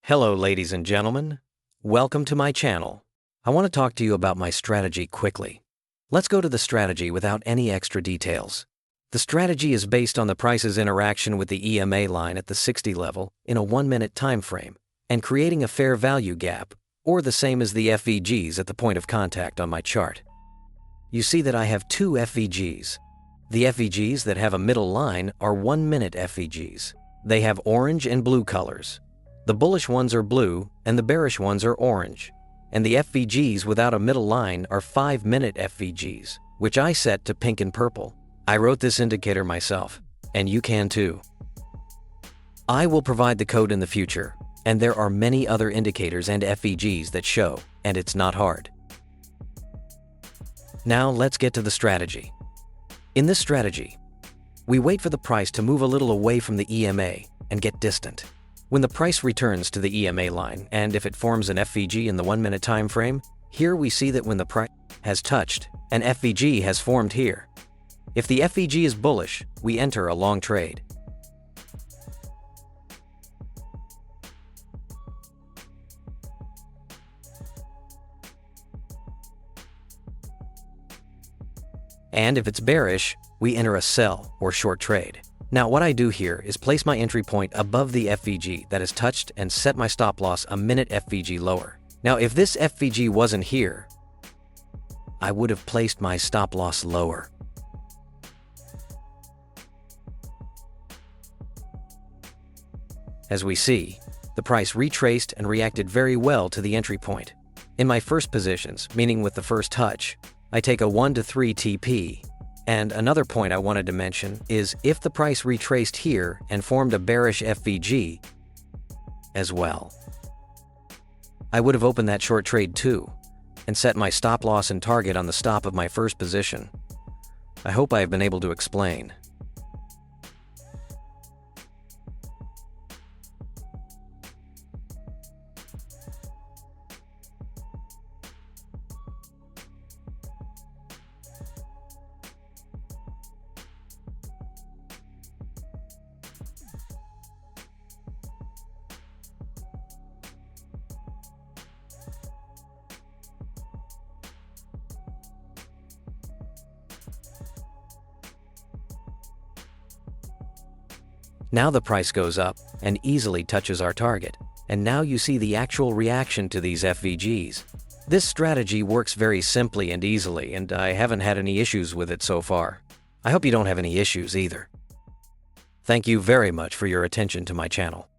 Hello, ladies and gentlemen. Welcome to my channel. I want to talk to you about my strategy quickly. Let's go to the strategy without any extra details. The strategy is based on the price's interaction with the EMA line at the 60 level in a 1-minute time frame and creating a fair value gap, or the same as the FVGs at the point of contact on my chart. You see that I have two FVGs. The FVGs that have a middle line are 1-minute FVGs. They have orange and blue colors. The bullish ones are blue and the bearish ones are orange. And the FVGs without a middle line are 5-minute FVGs, which I set to pink and purple. I wrote this indicator myself, and you can too. I will provide the code in the future, and there are many other indicators and FVGs that show, and it's not hard. Now let's get to the strategy. In this strategy, we wait for the price to move a little away from the EMA and get distant. When the price returns to the EMA line, and if it forms an FVG in the 1-minute time frame, here we see that when the price has touched, an FVG has formed here. If the FVG is bullish, we enter a long trade. And if it's bearish, we enter a sell or short trade. Now what I do here is place my entry point above the FVG that is touched and set my stop loss a minute FVG lower. Now if this FVG wasn't here, I would have placed my stop loss lower. As we see, the price retraced and reacted very well to the entry point. In my first positions, meaning with the first touch, I take a 1 to 3 TP. And another point I wanted to mention is if the price retraced here and formed a bearish FVG as well, I would have opened that short trade too and set my stop loss and target on the stop of my first position. I hope I have been able to explain. Now the price goes up and easily touches our target, and now you see the actual reaction to these FVGs. This strategy works very simply and easily, and I haven't had any issues with it so far. I hope you don't have any issues either. Thank you very much for your attention to my channel.